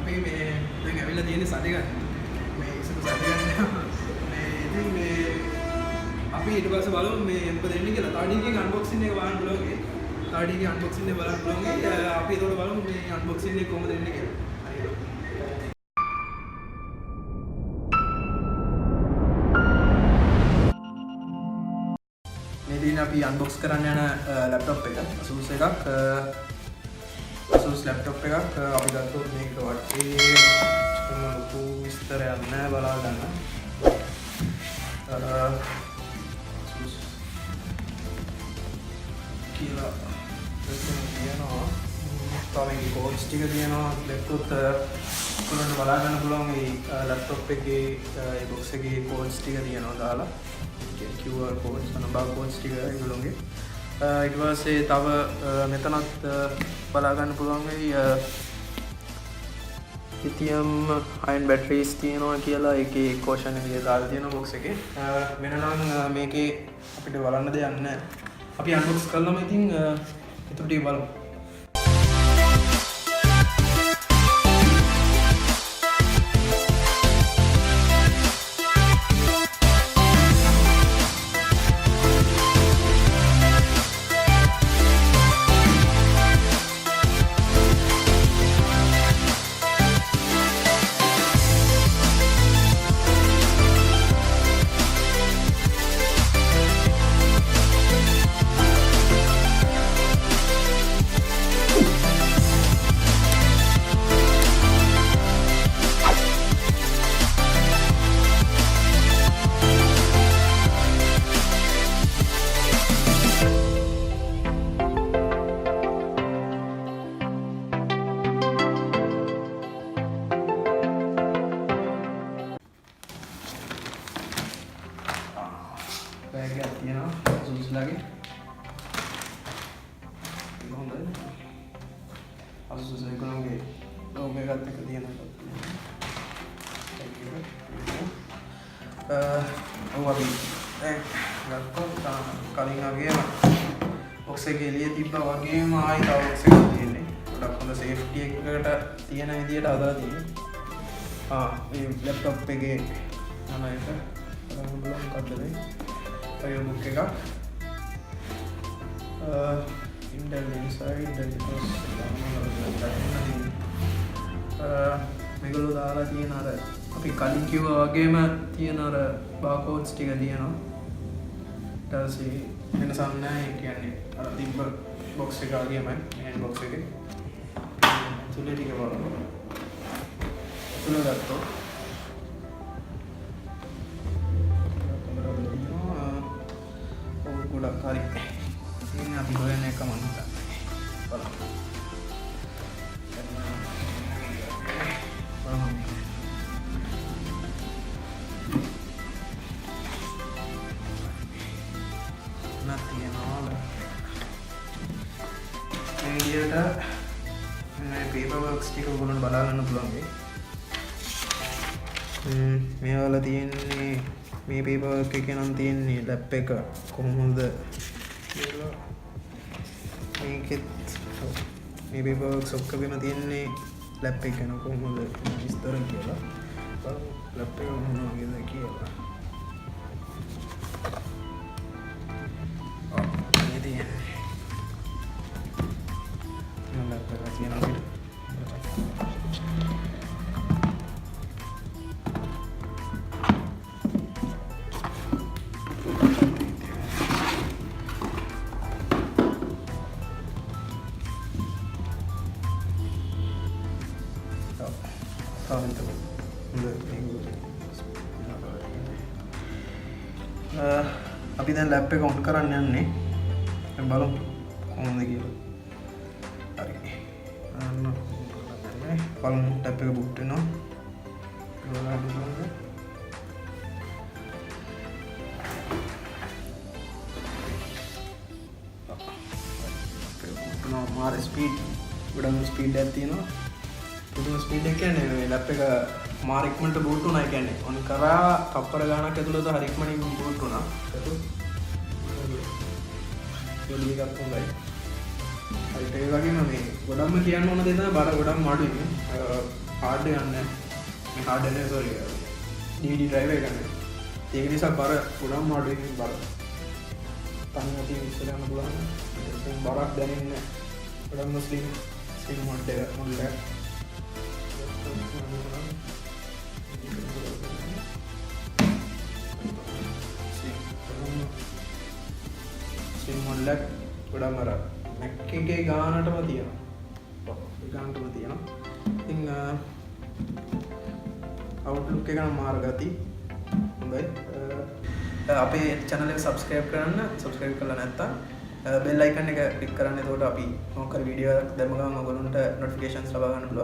අපි මේ දැන් ඇවිල්ලා තියෙන්නේ සල්ලි ගන්න. මේ ඉස්සර සල්ලි ගන්න. මේ ඉතින් මේ අපි ඊට පස්සේ බලමු මේ මොකද වෙන්නේ කියලා. තාඩියකින් අන්බොක්සින් එක බලන්න බලමු. තාඩියකින් අන්බොක්සින් එක බලන්න බලමු. අපි ඒකට බලමු මේ අන්බොක්සින් එක කොහොමද වෙන්නේ කියලා. අපි අන්බොක්ස් කරන්න යන ලැප්ටොප් එක Asus එකක් Asus ලැප්ටොප් එකක් අපි ගත්තොත් මේක වටේ ලොකු විස්තරයක් නැහැ බලා ගන්න. Asus කියලා තියෙනවා. තමයි කෝඩ්ස් ටික තියෙනවා. ලැප්ටොප් ඔයගොල්ලන්ට බලා ගන්න පුළුවන් මේ ලැප්ටොප් එකේ ඒ බොක්ස් එකේ කෝඩ්ස් ටික තියෙනවා දාලා. QR codes and barcodes ටික ඒගොල්ලෝගේ ඊට පස්සේ තව මෙතනත් බලා ගන්න පුළුවන් වෙයි lithium ion batteries තියෙනවා කියලා ඒකේ caution එක දාලා තියෙනවා box එකේ වෙන නම් මේකේ අපිට බලන්න දෙයක් නැහැ අපි unbox කළාම ඉතින් ඊට ටික බලමු bag එකක් තියෙනවා Asus ලගේ ඒක හොඳයි Asus එකේ logo එකත් එක තියෙනවා ඔව් අපි ගත්තොත් කලින් වගේම box එකේ එළිය තිබ්බා වගේම ආයි තව box එකක් තියෙන්නේ ගොඩක් හොඳ safety එකකට තියෙන විදියට හදලා තියෙන්නේ මේ laptop එකේ යන එක බලන්න බලන්න මොකද්ද මේ Ayo book එකක් Intel inside then මේගොල්ලෝ දාලා තියෙන අර අපි කලින් කිව්වා වගේම තියෙන අර barcodes ටික තියෙනවා ඊට පස්සේ වෙනසක් නැහැ ඒ කියන්නේ අර තිබ්බ box එක වගේමයි main box එකේ තුලේ ටික බලන්න තුල ගත්තොත් ගොඩක් හරි ඉතින් අපි හොයන එක මම හිතන්නේ බලමු නැතිනවා මේ විදියට මේ paper works ටික ඔයගොල්ලන්ට බලා ගන්න පුළුවන් මේ වල තියෙන්නේ මේ paper work එකේ නම් තියෙන්නේ lap එක කොහොමද කියලා මේකෙත් මේ paper works ඔක්කොගෙම තියෙන්නේ lap එක ගැන කොහොමද විස්තර කියලා බලමු lap එක මොන වගේද කියලා මේ තියෙන්නේ lap එක තියෙනවා අපි දැන් ලැප් එක ඔන් කරන්න යන්නේ දැන් බලමු කොහොමද කියලා හරි බලමු ලැප් එක බුට් වෙනවා මාර ස්පීඩ් ගොඩක් ස්පීඩ් එකක් තියෙනවා පුදුම ස්පීඩ් එකක් කියන්නේ ලැප් එක මාර ඉක්මනට බූට් වුණා කියන්නේ ඔන් කරා තප්පර ගානක් ඇතුළත හරි ඉක්මනින් බූට් වුණා ඒක යොලි එකක් හොඳයි හරි ඒ වගේම මේ ගොඩක්ම කියන්න ඕන දේ තමයි බර ගොඩක් අඩුයි හાඩ් එක ගන්න මේ හાඩ් එක නේ සෝරි DVD drive එක ගන්න ඒක නිසා බර ගොඩක් අඩුයි බර තනියම තියෙන ඉස්සර යන පුළුවන් ඒක බරක් දැනෙන්නේ ගොඩක් ස්ලිම් මොඩ් එක ස්ලිම් මොඩ් එක ගොඩක් අර Mac එකේ ගානටම තියෙනවා ඉතින් අවුට්ලුක් එක නම් මාර ගති හොඳයි අපේ channel එක subscribe කරලා නැත්නම් bell icon එක click කරන්න එතකොට අපි මොකක් හරි වීඩියෝ එකක් දැම්ම ගමන් ඔයගොල්ලන්ට notifications ලබා ගන්න පුළුවන්